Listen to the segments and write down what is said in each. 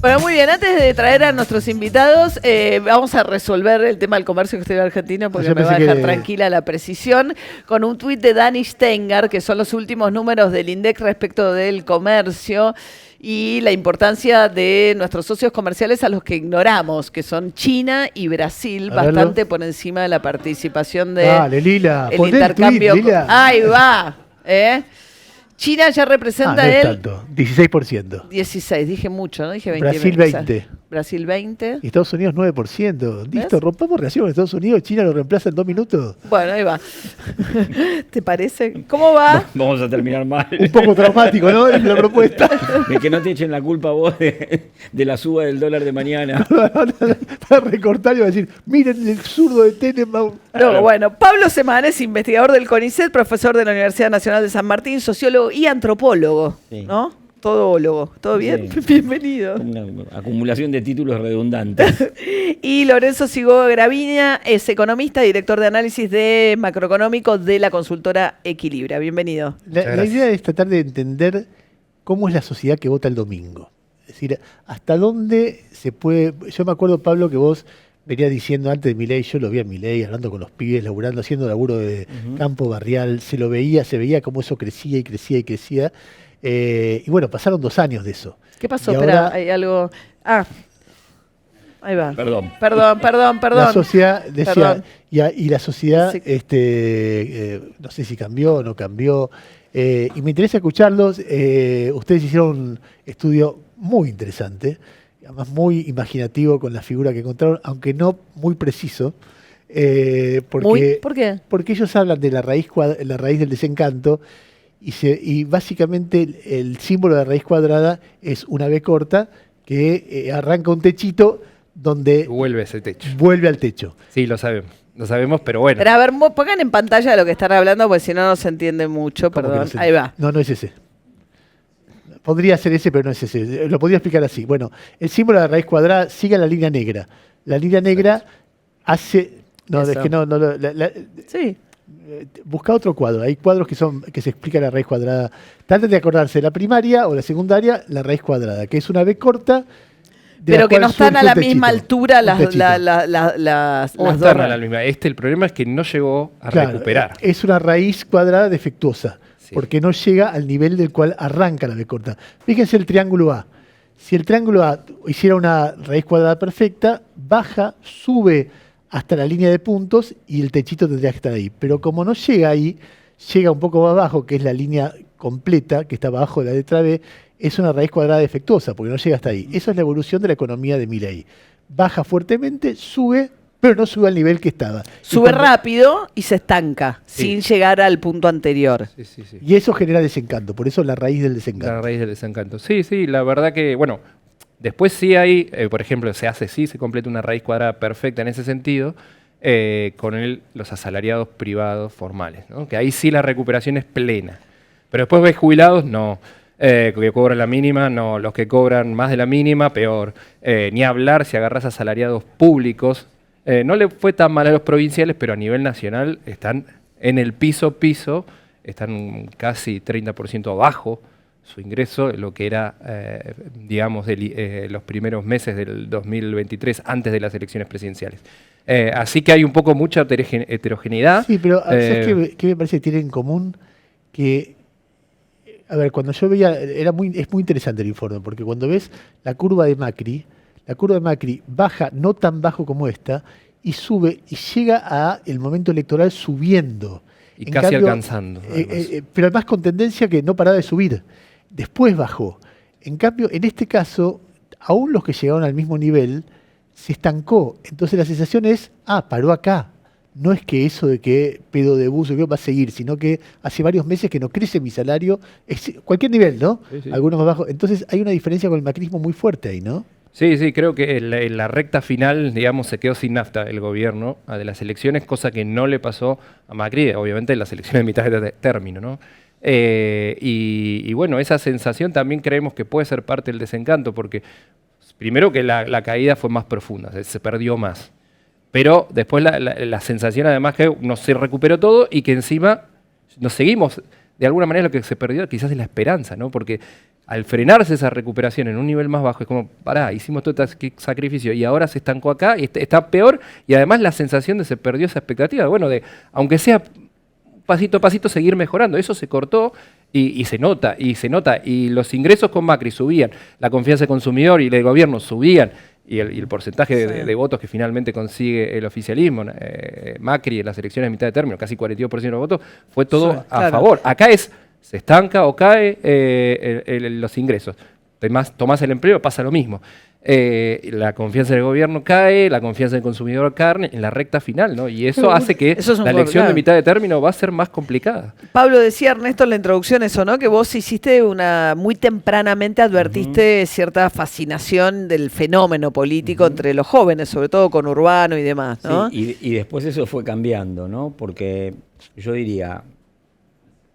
Bueno, muy bien. Antes de traer a nuestros invitados, vamos a resolver el tema del comercio exterior argentino porque me va a dejar tranquila la precisión con un tuit de Dani Stengar, que son los últimos números del INDEC respecto del comercio y la importancia de nuestros socios comerciales a los que ignoramos, que son China y Brasil, bastante por encima de la participación de Lila, el intercambio. Tweet, Lila. Ahí va, China ya representa no es tanto, 16%. 16, dije mucho, ¿no? Dije 20. Brasil 20. Brasil 20. Y Estados Unidos 9%. Listo, rompamos relación con Estados Unidos. China lo reemplaza en 2 minutos. Bueno, ahí va. ¿Te parece? ¿Cómo va? Vamos a terminar mal. Un poco traumático, ¿no? Es la propuesta. De que no te echen la culpa vos de la suba del dólar de mañana. Para recortar y va a decir, miren el zurdo de Tenenbaum. No, bueno, Pablo Semanes, investigador del CONICET, profesor de la Universidad Nacional de San Martín, sociólogo y antropólogo, sí. ¿No? Todólogo. ¿Todo bien? Sí. Bienvenido. Una acumulación de títulos redundantes. Y Lorenzo Sigó Gravina es economista, director de análisis de macroeconómico de la consultora Equilibra. Bienvenido. La idea es tratar de entender cómo es la sociedad que vota el domingo. Es decir, hasta dónde se puede... Yo me acuerdo, Pablo, que vos venías diciendo antes de Milei, yo lo vi a Milei hablando con los pibes, laburando, haciendo laburo de campo barrial, se veía cómo eso crecía y crecía y crecía. Y bueno, pasaron 2 años de eso. ¿Qué pasó? Espera, hay algo... Ahí va. Perdón. La sociedad, decía, y la sociedad, sí. No sé si cambió o no cambió. Y me interesa escucharlos. Ustedes hicieron un estudio muy interesante, además muy imaginativo con la figura que encontraron, aunque no muy preciso. ¿Por qué? Porque ellos hablan de la raíz del desencanto. Y básicamente el símbolo de la raíz cuadrada es una B corta que arranca un techito donde... Vuelve ese techo. Vuelve al techo. Sí, lo sabemos, pero bueno. Pero a ver, pongan en pantalla lo que están hablando, porque si no, no se entiende mucho. Perdón. Ahí va. No es ese. Podría ser ese, pero no es ese. Lo podría explicar así. Bueno, el símbolo de la raíz cuadrada sigue la línea negra. La línea negra hace... No, eso. Es que no... Sí. Busca otro cuadro. Hay cuadros que se explica la raíz cuadrada. Traten de acordarse de la primaria o la secundaria, la raíz cuadrada, que es una B corta. Pero que no están a la misma altura las dos. Están a la misma. El problema es que no llegó a recuperar. Es una raíz cuadrada defectuosa, sí. Porque no llega al nivel del cual arranca la B corta. Fíjense el triángulo A. Si el triángulo A hiciera una raíz cuadrada perfecta, baja, sube hasta la línea de puntos y el techito tendría que estar ahí. Pero como no llega ahí, llega un poco más abajo, que es la línea completa, que está abajo de la letra B, es una raíz cuadrada defectuosa, porque no llega hasta ahí. Esa es la evolución de la economía de Milei. Baja fuertemente, sube, pero no sube al nivel que estaba. Sube rápido y se estanca, sin llegar al punto anterior. Sí. Y eso genera desencanto, por eso la raíz del desencanto. La raíz del desencanto. Sí, la verdad que, bueno... Después sí hay, por ejemplo, se completa una raíz cuadrada perfecta en ese sentido con los asalariados privados formales, ¿no? Que ahí sí la recuperación es plena. Pero después ves jubilados, no. Que cobran la mínima, no. Los que cobran más de la mínima, peor. Ni hablar si agarras asalariados públicos. No le fue tan mal a los provinciales, pero a nivel nacional están en el piso, están casi 30% abajo su ingreso, lo que era, digamos, los primeros meses del 2023, antes de las elecciones presidenciales. Así que hay un poco mucha heterogeneidad. Sí, pero ¿sabes qué me parece que tiene en común? Que, a ver, cuando yo veía, es muy interesante el informe, porque cuando ves la curva de Macri baja no tan bajo como esta, y sube y llega a el momento electoral subiendo. Y casi alcanzando. Pero además con tendencia que no paraba de subir. Después bajó. En cambio, en este caso, aún los que llegaron al mismo nivel, se estancó. Entonces la sensación es, paró acá. No es que eso de que pedo de buzo va a seguir, sino que hace varios meses que no crece mi salario. Cualquier nivel, ¿no? Sí. Algunos más bajos. Entonces hay una diferencia con el macrismo muy fuerte ahí, ¿no? Sí, creo que en la recta final, digamos, se quedó sin nafta el gobierno de las elecciones, cosa que no le pasó a Macri, obviamente en las elecciones de mitad de término, ¿no? Y bueno, esa sensación también creemos que puede ser parte del desencanto, porque primero que la caída fue más profunda, se perdió más. Pero después la sensación además que no se recuperó todo y que encima nos seguimos, de alguna manera lo que se perdió quizás es la esperanza, ¿no? Porque al frenarse esa recuperación en un nivel más bajo, es como, pará, hicimos todo este sacrificio y ahora se estancó acá y está peor, y además la sensación de se perdió esa expectativa, bueno, de aunque sea pasito a pasito seguir mejorando, eso se cortó y se nota, y los ingresos con Macri subían, la confianza del consumidor y del gobierno subían, y el porcentaje de votos que finalmente consigue el oficialismo, Macri en las elecciones de mitad de término, casi 42% de los votos, fue todo a favor. Acá se estanca o cae los ingresos. Tomás el empleo, pasa lo mismo. La confianza del gobierno cae, la confianza del consumidor carne en la recta final, ¿no? Y eso hace que la elección de mitad de término va a ser más complicada. Pablo, decía Ernesto en la introducción eso, ¿no? Que vos hiciste muy tempranamente advertiste cierta fascinación del fenómeno político entre los jóvenes, sobre todo con Urbano y demás, ¿no? Sí, y después eso fue cambiando, ¿no? Porque yo diría,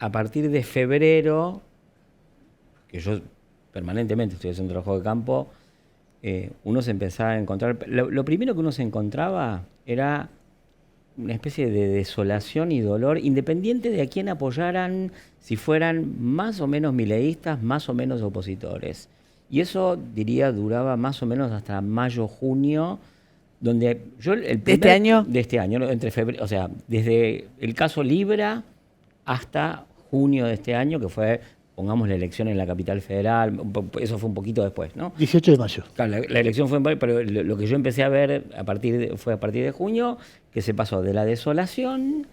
a partir de febrero, que yo permanentemente estoy haciendo trabajo de campo, uno se empezaba a encontrar... Lo primero que uno se encontraba era una especie de desolación y dolor, independiente de a quién apoyaran, si fueran más o menos mileístas, más o menos opositores. Y eso, diría, duraba más o menos hasta mayo, junio, donde yo... ¿De este año? De este año, entre febrero, o sea, desde el caso Libra hasta junio de este año, que fue... pongamos la elección en la capital federal, eso fue un poquito después, ¿no? 18 de mayo. Claro, la elección fue en mayo, pero lo que yo empecé a ver fue a partir de junio, que se pasó de la desolación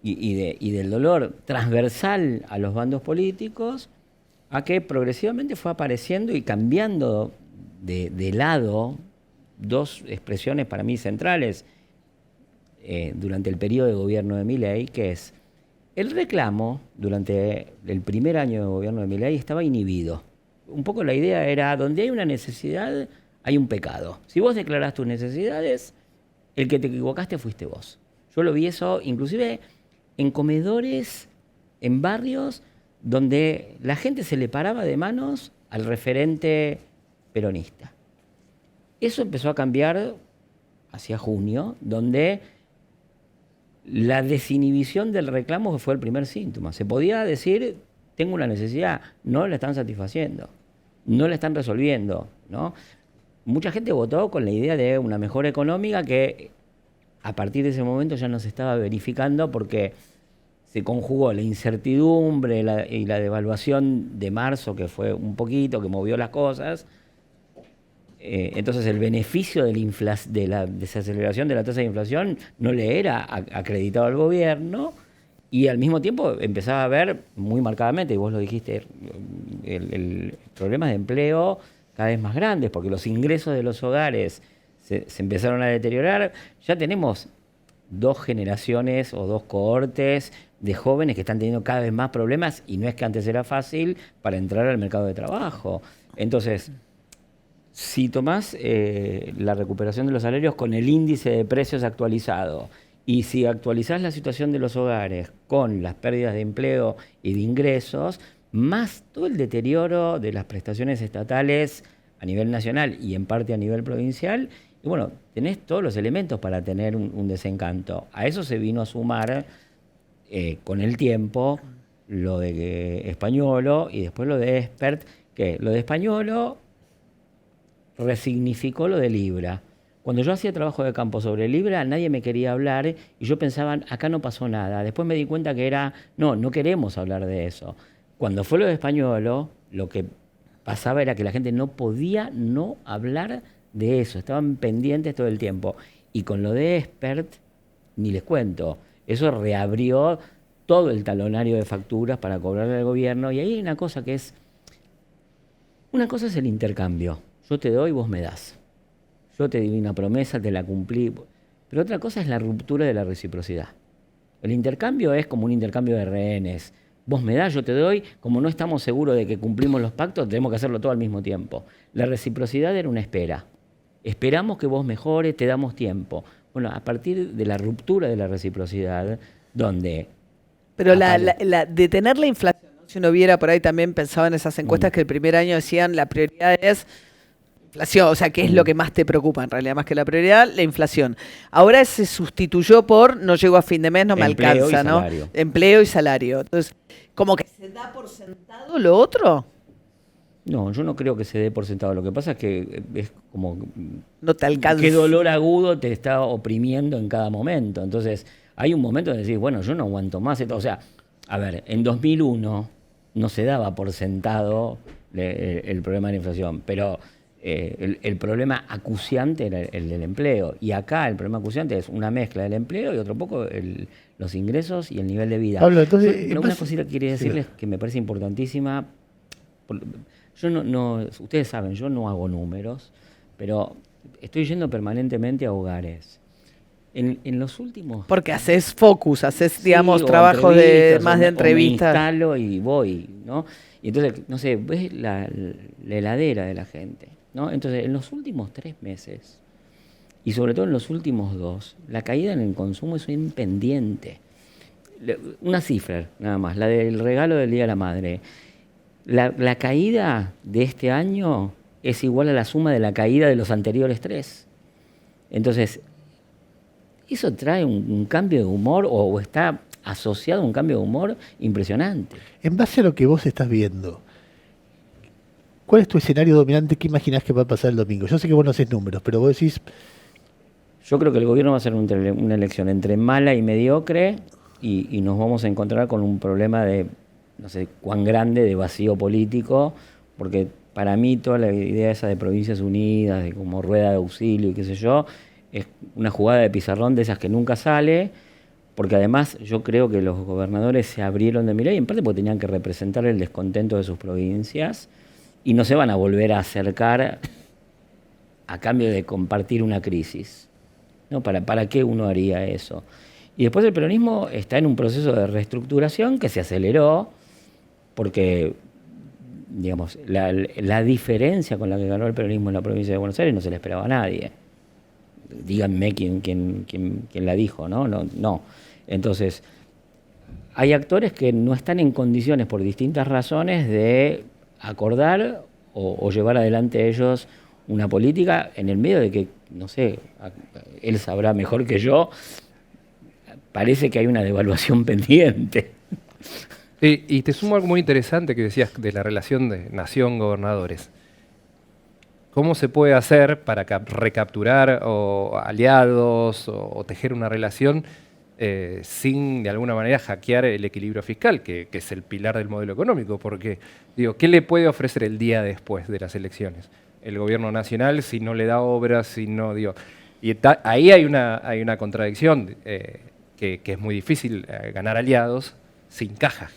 y del dolor transversal a los bandos políticos, a que progresivamente fue apareciendo y cambiando de lado dos expresiones para mí centrales durante el periodo de gobierno de Milei, que es... El reclamo, durante el primer año de gobierno de Milei, estaba inhibido. Un poco la idea era, donde hay una necesidad, hay un pecado. Si vos declarás tus necesidades, el que te equivocaste fuiste vos. Yo lo vi eso, inclusive, en comedores, en barrios, donde la gente se le paraba de manos al referente peronista. Eso empezó a cambiar hacia junio, donde... la desinhibición del reclamo fue el primer síntoma. Se podía decir, tengo una necesidad, no la están satisfaciendo, no la están resolviendo, ¿no? Mucha gente votó con la idea de una mejora económica que a partir de ese momento ya no se estaba verificando porque se conjugó la incertidumbre y la devaluación de marzo, que fue un poquito, que movió las cosas. Entonces el beneficio de la desaceleración de la tasa de inflación no le era acreditado al gobierno, y al mismo tiempo empezaba a ver muy marcadamente, y vos lo dijiste, el problemas de empleo cada vez más grandes, porque los ingresos de los hogares se empezaron a deteriorar. Ya tenemos 2 generaciones o 2 cohortes de jóvenes que están teniendo cada vez más problemas, y no es que antes era fácil para entrar al mercado de trabajo. Entonces... si tomás la recuperación de los salarios con el índice de precios actualizado, y si actualizás la situación de los hogares con las pérdidas de empleo y de ingresos, más todo el deterioro de las prestaciones estatales a nivel nacional y en parte a nivel provincial, y bueno, tenés todos los elementos para tener un desencanto. A eso se vino a sumar con el tiempo lo de Españolo y después lo de Expert, que lo de Españolo resignificó lo de Libra. Cuando yo hacía trabajo de campo sobre Libra, nadie me quería hablar y yo pensaba, acá no pasó nada. Después me di cuenta que no queremos hablar de eso. Cuando fue lo de Españolo, lo que pasaba era que la gente no podía no hablar de eso. Estaban pendientes todo el tiempo. Y con lo de Expert, ni les cuento. Eso reabrió todo el talonario de facturas para cobrarle al gobierno. Y ahí hay una cosa que es... Una cosa es el intercambio. Yo te doy, vos me das. Yo te di una promesa, te la cumplí. Pero otra cosa es la ruptura de la reciprocidad. El intercambio es como un intercambio de rehenes. Vos me das, yo te doy. Como no estamos seguros de que cumplimos los pactos, tenemos que hacerlo todo al mismo tiempo. La reciprocidad era una espera. Esperamos que vos mejores, te damos tiempo. Bueno, a partir de la ruptura de la reciprocidad, donde... Pero detener la inflación, ¿no? Si uno viera por ahí, también pensaba en esas encuestas que el primer año decían la prioridad es... inflación, o sea, ¿qué es lo que más te preocupa en realidad? Más que la prioridad, la inflación. Ahora se sustituyó por no llego a fin de mes, no me alcanza, ¿no? Empleo y salario. Entonces, como que se da por sentado lo otro. No, yo no creo que se dé por sentado. Lo que pasa es que es como... No te alcanza. Qué dolor agudo te está oprimiendo en cada momento. Entonces, hay un momento de decir, bueno, yo no aguanto más esto. O sea, a ver, en 2001 no se daba por sentado el problema de la inflación, pero el problema acuciante era el del empleo. Y acá el problema acuciante es una mezcla del empleo y otro poco los ingresos y el nivel de vida. Pablo, entonces, Una cosita que quería decirles que me parece importantísima. Yo no, ustedes saben, yo no hago números, pero estoy yendo permanentemente a hogares. En los últimos... Porque haces focus, haces, digamos, sí, trabajos más de entrevistas. O me instalo y voy, ¿no? Y entonces, no sé, ves la heladera de la gente, ¿no? Entonces, en los últimos 3 meses, y sobre todo en los últimos 2, la caída en el consumo es un pendiente. Una cifra, nada más, la del regalo del Día de la Madre. La caída de este año es igual a la suma de la caída de los anteriores 3. Entonces, eso trae un cambio de humor o está asociado a un cambio de humor impresionante. En base a lo que vos estás viendo, ¿cuál es tu escenario dominante? ¿Qué imaginás que va a pasar el domingo? Yo sé que vos no haces números, pero vos decís... Yo creo que el gobierno va a hacer una elección entre mala y mediocre y nos vamos a encontrar con un problema de, no sé cuán grande, de vacío político, porque para mí toda la idea esa de Provincias Unidas, de como rueda de auxilio y qué sé yo, es una jugada de pizarrón de esas que nunca sale, porque además yo creo que los gobernadores se abrieron de Milei, en parte porque tenían que representar el descontento de sus provincias, y no se van a volver a acercar a cambio de compartir una crisis. ¿No? ¿Para qué uno haría eso? Y después el peronismo está en un proceso de reestructuración que se aceleró, porque digamos, la diferencia con la que ganó el peronismo en la provincia de Buenos Aires no se la esperaba a nadie. Díganme quién la dijo, ¿no? No. Entonces, hay actores que no están en condiciones, por distintas razones, de acordar o llevar adelante ellos una política en el medio de que, no sé, él sabrá mejor que yo, parece que hay una devaluación pendiente. Y te sumo algo muy interesante que decías de la relación de nación-gobernadores. ¿Cómo se puede hacer para recapturar aliados o tejer una relación sin, de alguna manera, hackear el equilibrio fiscal, que es el pilar del modelo económico? Porque, digo, ¿qué le puede ofrecer el día después de las elecciones el gobierno nacional si no le da obras, si no, digo... Y ahí hay una contradicción, que es muy difícil ganar aliados sin caja,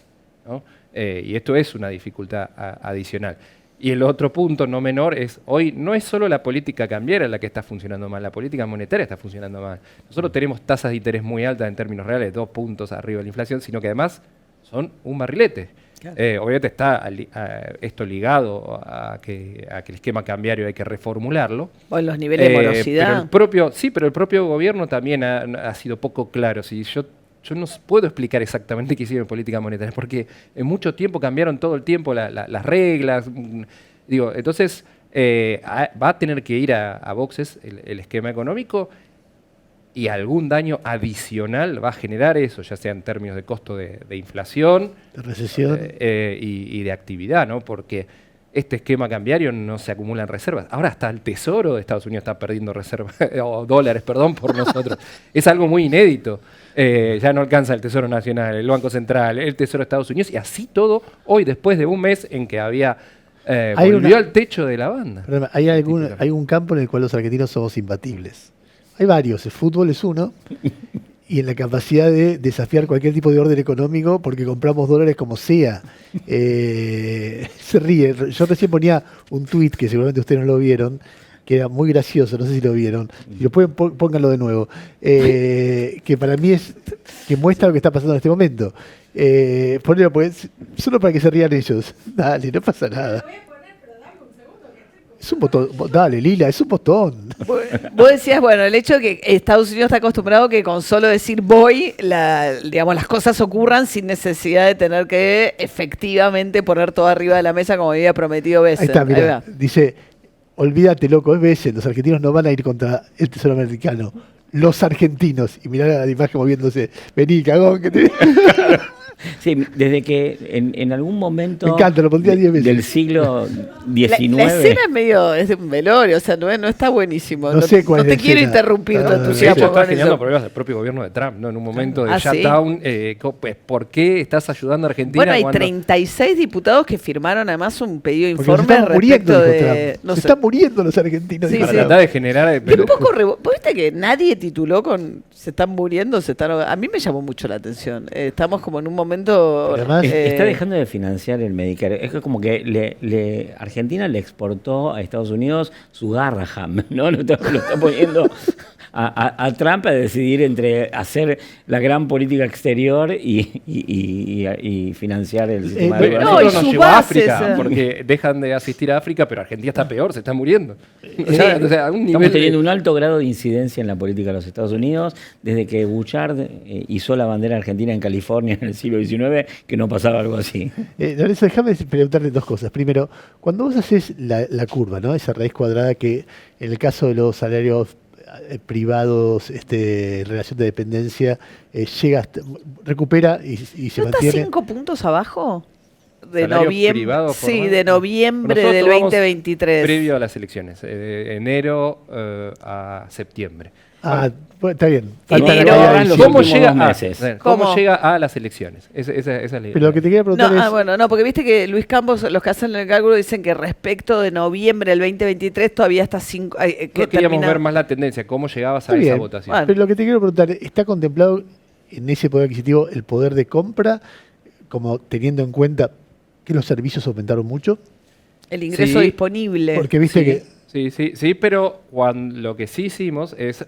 ¿no? Y esto es una dificultad adicional. Y el otro punto no menor es, hoy no es solo la política cambiaria la que está funcionando mal, la política monetaria está funcionando mal. Nosotros tenemos tasas de interés muy altas en términos reales, 2 puntos arriba de la inflación, sino que además son un barrilete. Claro. Obviamente está esto ligado a que el esquema cambiario hay que reformularlo. O en los niveles de morosidad. Pero el propio gobierno también ha sido poco claro. Si yo no puedo explicar exactamente qué hicieron en política monetaria, porque en mucho tiempo cambiaron todo el tiempo las reglas. Digo, entonces va a tener que ir a boxes el esquema económico, y algún daño adicional va a generar eso, ya sea en términos de costo de inflación, de recesión y de actividad, ¿no? Porque este esquema cambiario no se acumulan reservas. Ahora hasta el Tesoro de Estados Unidos está perdiendo reservas, o dólares, perdón, por nosotros. Es algo muy inédito. Ya no alcanza el Tesoro Nacional, el Banco Central, el Tesoro de Estados Unidos, y así todo hoy, después de un mes en que volvió al techo de la banda. Perdón, hay un campo en el cual los argentinos somos imbatibles. Hay varios, el fútbol es uno, y en la capacidad de desafiar cualquier tipo de orden económico porque compramos dólares como sea. Se ríe. Yo recién ponía un tuit que seguramente ustedes no lo vieron, que era muy gracioso, no sé si lo vieron. Si lo pueden, pónganlo de nuevo. Que para mí que muestra lo que está pasando en este momento. Ponelo, solo para que se rían ellos. Dale, no pasa nada. Es un botón, dale, Lila, es un botón. Vos decías, bueno, el hecho de que Estados Unidos está acostumbrado que con solo decir voy, digamos, las cosas ocurran sin necesidad de tener que efectivamente poner todo arriba de la mesa como había prometido Bessent. Ahí está, mirá, dice, olvídate, loco, es Bessent, los argentinos no van a ir contra el Tesoro americano. Los argentinos, y mirá la imagen moviéndose, vení, cagón, que te... Sí, desde que en algún momento Me encanta, lo pondría 10 veces. del siglo XIX... La escena es de un velorio, o sea, no está buenísimo. No sé cuál no es te la quiero escena. interrumpir tu Ah, De entusiasmo hecho, está con generando eso. problemas del propio gobierno de Trump, ¿no? En un momento de Ah, ¿sí? shutdown, pues, ¿por qué estás ayudando a Argentina? Bueno, hay cuando- 36 diputados que firmaron además un pedido de Porque nos informe estamos muriendo, respecto dijo de... Trump. No Se sé. están muriendo los argentinos. Sí, dijo para sí. Trump. tratar de generar... Y un poco ¿Vos viste que nadie tituló con se están muriendo, a mí me llamó mucho la atención. Estamos como en un momento... Pero además- Está dejando de financiar el Medicare. Es que como que Argentina le exportó a Estados Unidos su Garraham, ¿no? Lo está poniendo a Trump a decidir entre hacer la gran política exterior y financiar el sistema de pero no, gobierno. y nos sus llevó a bases, África, porque dejan de asistir a África, pero Argentina está peor, se está muriendo. O sea, a un nivel Estamos teniendo de- un alto grado de incidencia en la política de los Estados Unidos desde que Bouchard izó la bandera argentina en California en el siglo XIX, que no pasaba algo así. Lorenzo, déjame preguntarte dos cosas. Primero, cuando vos haces la curva, ¿no? Esa raíz cuadrada que en el caso de los salarios privados, en relación de dependencia, recupera y se ¿No está mantiene. 5 puntos abajo? De Salario noviembre. privado Sí, formal. de noviembre Nosotros del vamos 2023. Previo a las elecciones, enero a septiembre. Bueno, está bien. Enero, Falta la ahora caída en del los últimos cielo. dos meses. ¿Cómo ¿Cómo? llega a las elecciones? Esa es la idea. Pero lo que te quería No, preguntar es. bueno, no, porque viste que Luis Campos, los que hacen el cálculo, dicen que respecto de noviembre del 2023 todavía está 5. No queríamos ver más la tendencia, cómo llegabas a Está esa bien. votación. Bueno. Pero lo que te quiero preguntar, ¿está contemplado en ese poder adquisitivo el poder de compra, como teniendo en cuenta que los servicios aumentaron mucho? El ingreso Sí, disponible. Porque viste Sí, pero lo que sí hicimos es,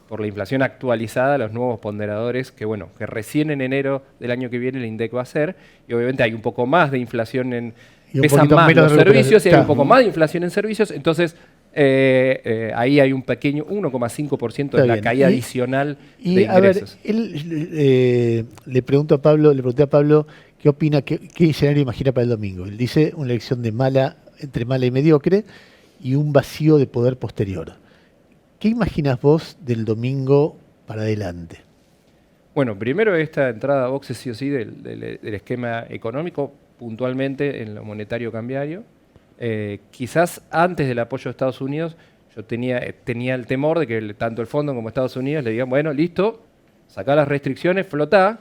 por la inflación actualizada, los nuevos ponderadores, que recién en enero del año que viene el INDEC va a hacer, y obviamente hay un poco más de inflación Y un pesan poquito más menos los de recuperación. servicios y hay un Está. poco más de inflación en servicios, entonces ahí hay un pequeño 1,5% de Está la bien. caída adicional Y de a ver, ingresos. le pregunté a Pablo qué opina, qué escenario imagina para el domingo. Él dice una elección entre mala y mediocre y un vacío de poder posterior. ¿Qué imaginas vos del domingo para adelante? Bueno, primero esta entrada a boxe sí o sí del esquema económico, puntualmente en lo monetario cambiario. Quizás antes del apoyo de Estados Unidos, yo tenía el temor de que tanto el Fondo como Estados Unidos le digan, bueno, listo, sacá las restricciones, flotá.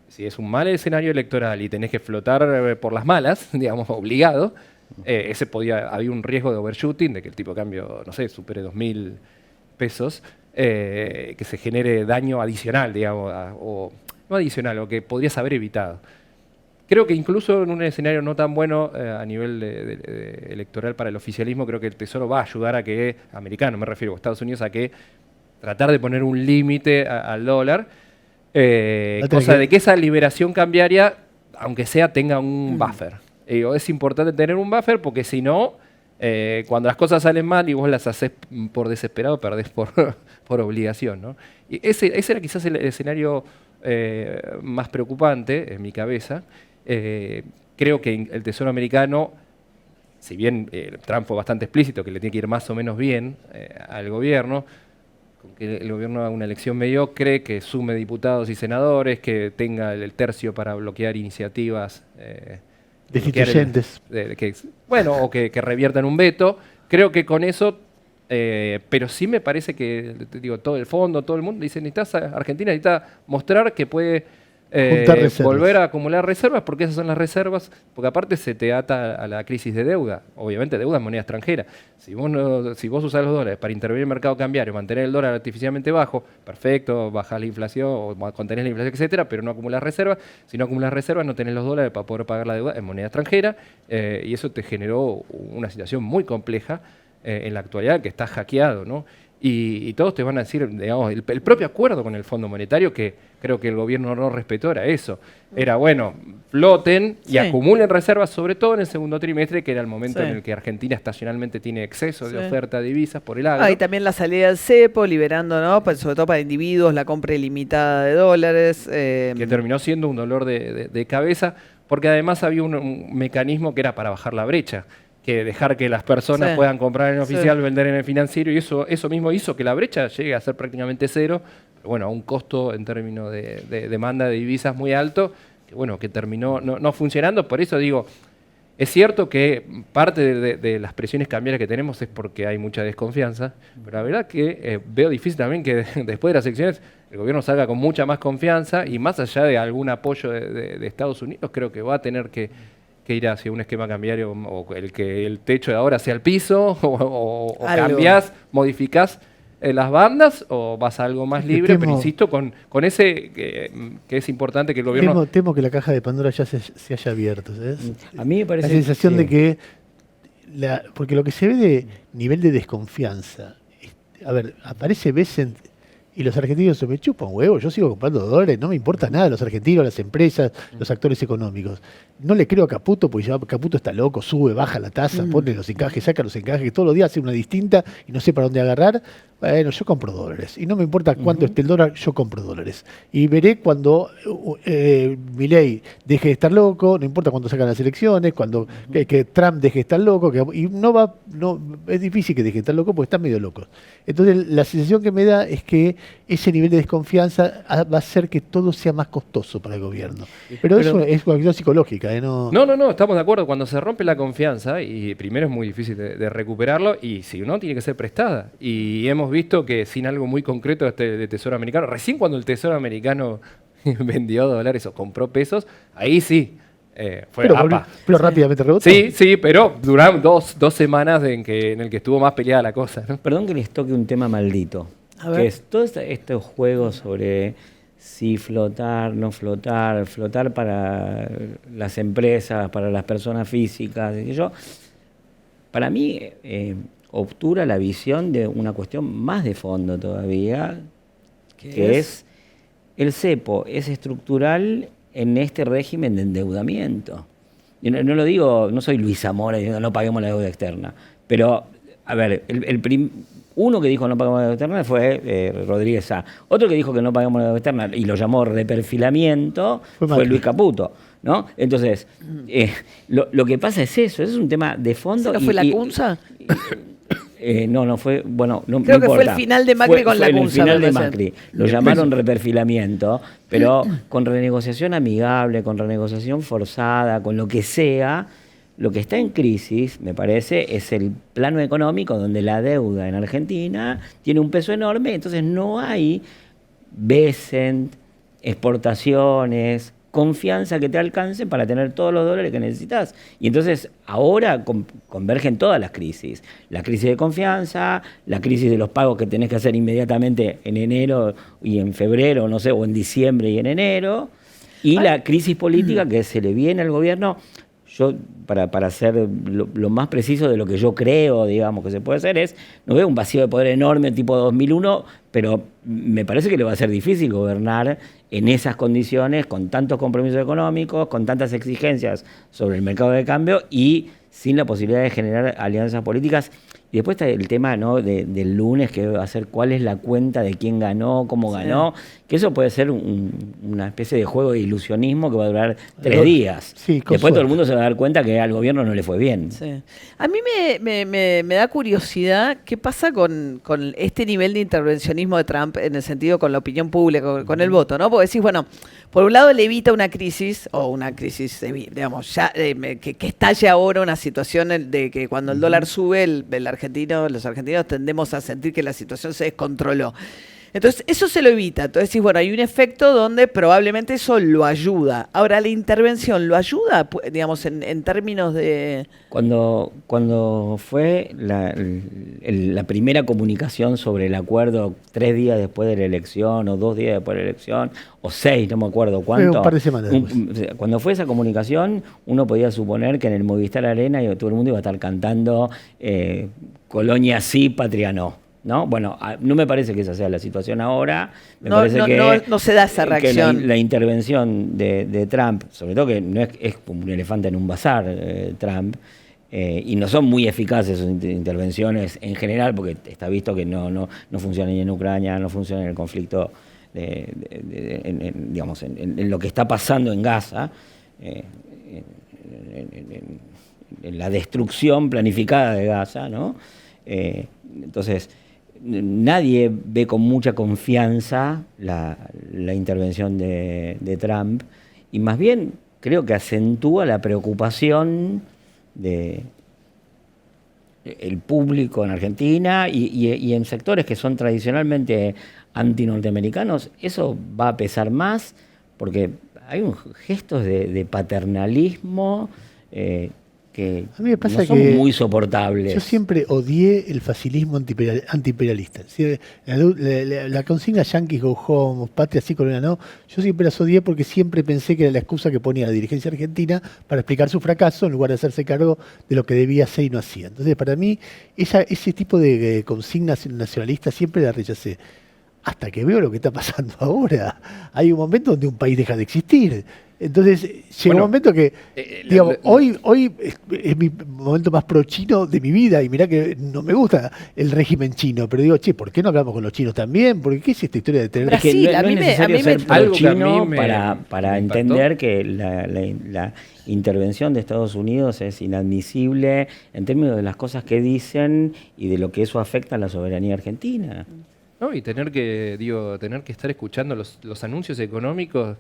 Si es un mal escenario electoral y tenés que flotar por las malas, digamos, obligado, había un riesgo de overshooting, de que el tipo de cambio, no sé, supere 2.000 pesos, que se genere daño adicional, digamos, o no adicional, o que podrías haber evitado. Creo que incluso en un escenario no tan bueno a nivel electoral para el oficialismo, creo que el Tesoro va a ayudar a que, americano me refiero, Estados Unidos, a que tratar de poner un límite al dólar, cosa de que esa liberación cambiaria, aunque sea, tenga un buffer. Es importante tener un buffer porque si no, cuando las cosas salen mal y vos las haces por desesperado, perdés por obligación, ¿no? Y ese era quizás el escenario más preocupante en mi cabeza. Creo que el Tesoro americano, si bien Trump fue bastante explícito que le tiene que ir más o menos bien al gobierno, con que el gobierno haga una elección mediocre, que sume diputados y senadores, que tenga el tercio para bloquear iniciativas Destituyentes. o que reviertan un veto. Creo que con eso, pero sí me parece que, te digo, todo el fondo, todo el mundo dice, Argentina necesita mostrar que puede volver a acumular reservas, porque esas son las reservas, porque aparte se te ata a la crisis de deuda, obviamente deuda en moneda extranjera. Si vos usás los dólares para intervenir en el mercado cambiario, mantener el dólar artificialmente bajo, perfecto, bajás la inflación o contenés la inflación, etcétera, pero no acumulás reservas. Si no acumulás reservas, no tenés los dólares para poder pagar la deuda en moneda extranjera, y eso te generó una situación muy compleja en la actualidad, que está hackeado, ¿no? Y todos te van a decir, digamos, el propio acuerdo con el Fondo Monetario, que creo que el gobierno no respetó, era eso. Era, bueno, floten y acumulen reservas, sobre todo en el segundo trimestre, que era el momento en el que Argentina estacionalmente tiene exceso de oferta de divisas por el agro. Y también la salida del cepo, liberando, ¿no? Pues sobre todo para individuos, la compra ilimitada de dólares. Que terminó siendo un dolor de cabeza, porque además había un mecanismo que era para bajar la brecha, que dejar que las personas puedan comprar en el oficial, vender en el financiero, y eso mismo hizo que la brecha llegue a ser prácticamente cero, pero bueno, a un costo en términos de demanda de divisas muy alto, bueno, que terminó no funcionando. Por eso digo, es cierto que parte de las presiones cambiarias que tenemos es porque hay mucha desconfianza, pero la verdad que veo difícil también que después de las elecciones el gobierno salga con mucha más confianza y más allá de algún apoyo de Estados Unidos, creo que va a tener que ir hacia un esquema cambiario o que el techo de ahora sea el piso o cambiás, modificás las bandas o vas a algo más libre, pero insisto, con ese que es importante que el gobierno... Temo que la caja de Pandora ya se haya abierto, ¿sabes? A mí me parece... La sensación de que... porque lo que se ve de nivel de desconfianza... A ver, aparece Bessent y los argentinos se me chupan huevo, yo sigo comprando dólares, no me importa nada, los argentinos, las empresas, los actores económicos. No le creo a Caputo, porque ya Caputo está loco, sube, baja la tasa, pone los encajes, saca los encajes, que todos los días hace una distinta y no sé para dónde agarrar. Bueno, yo compro dólares. Y no me importa cuánto esté el dólar, yo compro dólares. Y veré cuando Milei deje de estar loco, no importa cuándo sacan las elecciones, cuando que Trump deje de estar loco, y es difícil que deje de estar loco porque están medio locos. Entonces la sensación que me da es que ese nivel de desconfianza va a hacer que todo sea más costoso para el gobierno. Pero eso es una cuestión psicológica. No, estamos de acuerdo. Cuando se rompe la confianza, y primero es muy difícil de recuperarlo, y si no, tiene que ser prestada. Y hemos visto que sin algo muy concreto de Tesoro Americano, recién cuando el Tesoro Americano vendió dólares o compró pesos, ahí sí. Fue pero rápidamente rebotó. Sí, pero duraron dos semanas en el que estuvo más peleada la cosa, ¿no? Perdón que les toque un tema maldito, que es todos estos juegos sobre si flotar, no flotar, flotar para las empresas, para las personas físicas, para mí obtura la visión de una cuestión más de fondo todavía, que es el cepo es estructural en este régimen de endeudamiento. Yo no lo digo, no soy Luis Zamora diciendo no paguemos la deuda externa, pero, a ver, uno que dijo no paguemos la deuda externa fue Rodríguez Sá. Otro que dijo que no paguemos la deuda externa y lo llamó reperfilamiento fue Luis Caputo, ¿no? Entonces, lo que pasa es eso, es un tema de fondo. ¿No fue la Cunza? No fue, bueno, no creo que fue el final de Macri con la Cunza. El final de Macri. Lo llamaron reperfilamiento, pero con renegociación amigable, con renegociación forzada, con lo que sea. Lo que está en crisis, me parece, es el plano económico donde la deuda en Argentina tiene un peso enorme, entonces no hay Bessent, exportaciones, confianza que te alcance para tener todos los dólares que necesitas. Y entonces ahora convergen todas las crisis. La crisis de confianza, la crisis de los pagos que tenés que hacer inmediatamente en enero y en febrero, no sé, o en diciembre y en enero, y la crisis política que se le viene al gobierno. Yo, para ser lo más preciso de lo que yo creo, digamos, que se puede hacer no veo un vacío de poder enorme tipo 2001, pero me parece que le va a ser difícil gobernar en esas condiciones, con tantos compromisos económicos, con tantas exigencias sobre el mercado de cambio y sin la posibilidad de generar alianzas políticas. Y después está el tema, ¿no?, del lunes, que va a ser cuál es la cuenta de quién ganó, cómo ganó, que eso puede ser una especie de juego de ilusionismo que va a durar 3 días. Sí, después todo el mundo se va a dar cuenta que al gobierno no le fue bien. Sí. A mí me da curiosidad qué pasa con este nivel de intervencionismo de Trump en el sentido con la opinión pública, con el voto, ¿no? Porque decís, bueno, por un lado le evita una crisis, digamos, ya que estalle ahora una situación de que cuando el dólar sube, los argentinos tendemos a sentir que la situación se descontroló. Entonces, eso se lo evita. Entonces, sí, bueno, hay un efecto donde probablemente eso lo ayuda. Ahora, ¿la intervención lo ayuda, digamos, en términos de...? Cuando fue la primera comunicación sobre el acuerdo 3 días después de la elección, o 2 días después de la elección, o 6, no me acuerdo cuánto. Fue un par de semanas después. Cuando fue esa comunicación, uno podía suponer que en el Movistar Arena todo el mundo iba a estar cantando Colonia sí, Patria no. ¿No? Bueno, no me parece que esa sea la situación ahora. No se da esa reacción. Que la intervención de Trump, sobre todo que no es como un elefante en un bazar, Trump, y no son muy eficaces sus intervenciones en general, porque está visto que no funcionan ni en Ucrania, no funcionan en el conflicto, digamos, en lo que está pasando en Gaza, en la destrucción planificada de Gaza, ¿no? Entonces, nadie ve con mucha confianza la intervención de Trump y más bien creo que acentúa la preocupación de el público en Argentina y en sectores que son tradicionalmente antinorteamericanos. Eso va a pesar más porque hay gestos de paternalismo que a mí me pasa no son que muy soportables. Yo siempre odié el facilismo antiimperialista. ¿Sí? La consigna Yankees go home, patria sí, colonia no, yo siempre las odié porque siempre pensé que era la excusa que ponía la dirigencia argentina para explicar su fracaso en lugar de hacerse cargo de lo que debía hacer y no hacía. Entonces, para mí, ese tipo de consignas nacionalistas siempre la rechacé. Hasta que veo lo que está pasando ahora. Hay un momento donde un país deja de existir. Entonces, llega un momento que, digamos, hoy es mi momento más pro-chino de mi vida, y mirá que no me gusta el régimen chino, pero digo, che, ¿por qué no hablamos con los chinos también? Porque ¿qué es esta historia de tener... Brasil, es que no es necesario ser algo que a pro-chino mí para entender que la intervención de Estados Unidos es inadmisible en términos de las cosas que dicen y de lo que eso afecta a la soberanía argentina. No, y tener que estar escuchando los anuncios económicos.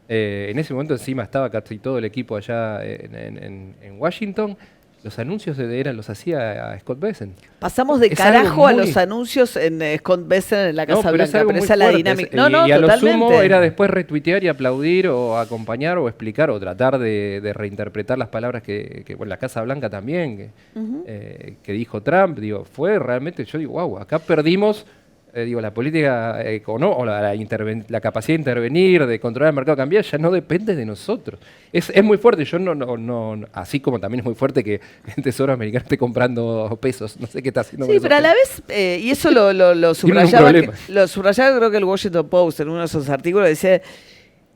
En ese momento encima estaba casi todo el equipo allá en Washington. Los anuncios los hacía a Scott Bessent. Pasamos de carajo a los anuncios en Scott Bessent en la Casa Blanca, pero esa es la dinámica. Y a lo sumo era después retuitear y aplaudir o acompañar o explicar o tratar de reinterpretar las palabras que bueno, la Casa Blanca también, que dijo Trump. Digo, fue realmente, yo digo, wow, acá perdimos... la política o la capacidad de intervenir, de controlar el mercado cambiario, ya no depende de nosotros. Es muy fuerte. Yo no, así como también es muy fuerte que el Tesoro americano esté comprando pesos. No sé qué está haciendo. Sí, pero a la vez, y eso lo subrayaba creo que el Washington Post en uno de esos artículos, decía,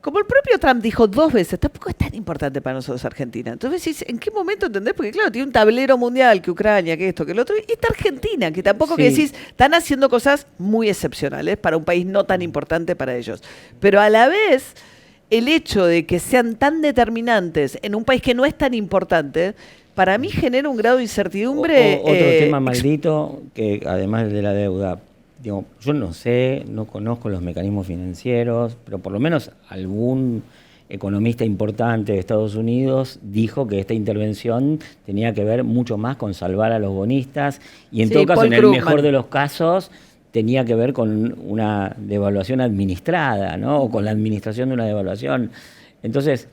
como el propio Trump dijo 2 veces, tampoco es tan importante para nosotros Argentina. Entonces decís, ¿en qué momento entendés? Porque claro, tiene un tablero mundial, que Ucrania, que esto, que el otro, y está Argentina, que tampoco que decís, están haciendo cosas muy excepcionales para un país no tan importante para ellos. Pero a la vez, el hecho de que sean tan determinantes en un país que no es tan importante, para mí genera un grado de incertidumbre. Otro tema maldito, que además de la deuda, digo, yo no sé, no conozco los mecanismos financieros, pero por lo menos algún economista importante de Estados Unidos dijo que esta intervención tenía que ver mucho más con salvar a los bonistas y en todo caso, en el mejor de los casos, tenía que ver con una devaluación administrada, ¿no? O con la administración de una devaluación. Entonces,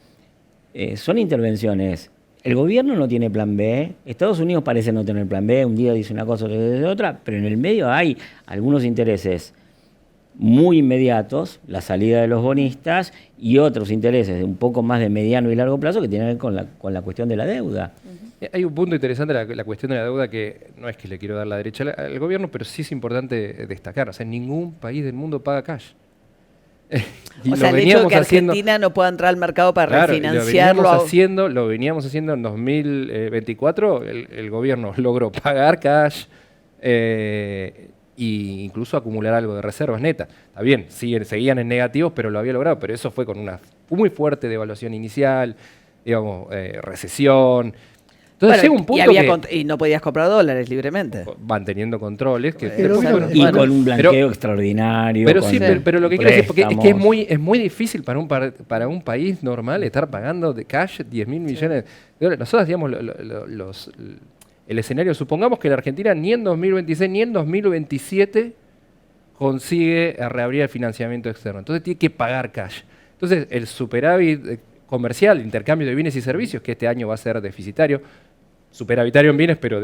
son intervenciones. El gobierno no tiene plan B, Estados Unidos parece no tener plan B, un día dice una cosa, otro día dice otra, pero en el medio hay algunos intereses muy inmediatos, la salida de los bonistas, y otros intereses de un poco más de mediano y largo plazo que tienen que ver con la cuestión de la deuda. Hay un punto interesante, la cuestión de la deuda, que no es que le quiero dar la derecha al gobierno, pero sí es importante destacar. O sea, ningún país del mundo paga cash. O sea, el hecho de que Argentina no pueda entrar al mercado para refinanciarlo. Lo veníamos haciendo en 2024, el gobierno logró pagar cash e incluso acumular algo de reservas netas. Está bien, seguían en negativos, pero lo había logrado. Pero eso fue con una muy fuerte devaluación inicial, digamos, recesión. Entonces llega un punto y no podías comprar dólares libremente. Manteniendo controles. Con un blanqueo extraordinario. Pero lo que quiero decir es que es muy difícil para un país normal estar pagando de cash 10.000 millones de dólares. Nosotros digamos el escenario, supongamos que la Argentina ni en 2026 ni en 2027 consigue reabrir el financiamiento externo. Entonces tiene que pagar cash. Entonces el superávit comercial, intercambio de bienes y servicios, que este año va a ser deficitario, superavitario en bienes, pero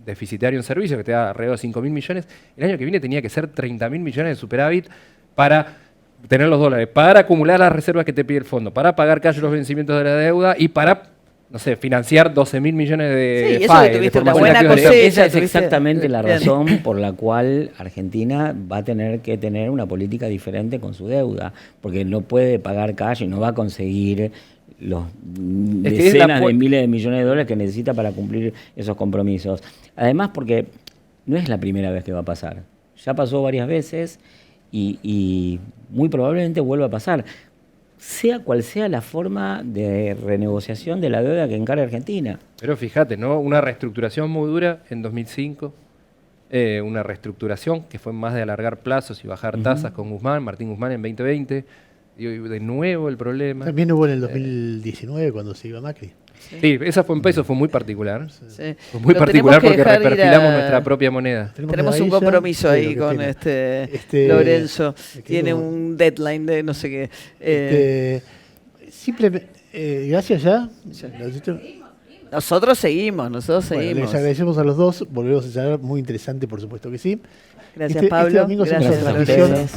deficitario en servicios, que te da alrededor de 5.000 millones, el año que viene tenía que ser 30.000 millones de superávit para tener los dólares, para acumular las reservas que te pide el fondo, para pagar cash los vencimientos de la deuda y para, no sé, financiar 12.000 millones de FAE. Esa es exactamente la razón por la cual Argentina va a tener que tener una política diferente con su deuda, porque no puede pagar cash y no va a conseguir los decenas de miles de millones de dólares que necesita para cumplir esos compromisos. Además, porque no es la primera vez que va a pasar. Ya pasó varias veces y muy probablemente vuelva a pasar. Sea cual sea la forma de renegociación de la deuda que encara Argentina. Pero fíjate, ¿no? Una reestructuración muy dura en 2005, una reestructuración que fue más de alargar plazos y bajar tasas con Martín Guzmán en 2020, Y de nuevo el problema. También hubo en el 2019 cuando se iba Macri. Sí, esa fue un peso, fue muy particular. Sí. Fue muy Lo particular tenemos que porque dejar ir reperfilamos a- nuestra propia moneda. Tenemos un una compromiso Bailla, ahí sí, con lo que tiene. Lorenzo. que Tiene como- un deadline de no sé qué. Simplemente, gracias ya. Nosotros seguimos. Bueno, les agradecemos a los dos. Volvemos a charlar, muy interesante, por supuesto que sí. Gracias, Este Pablo. domingo hacemos Gracias la a transmisión ustedes.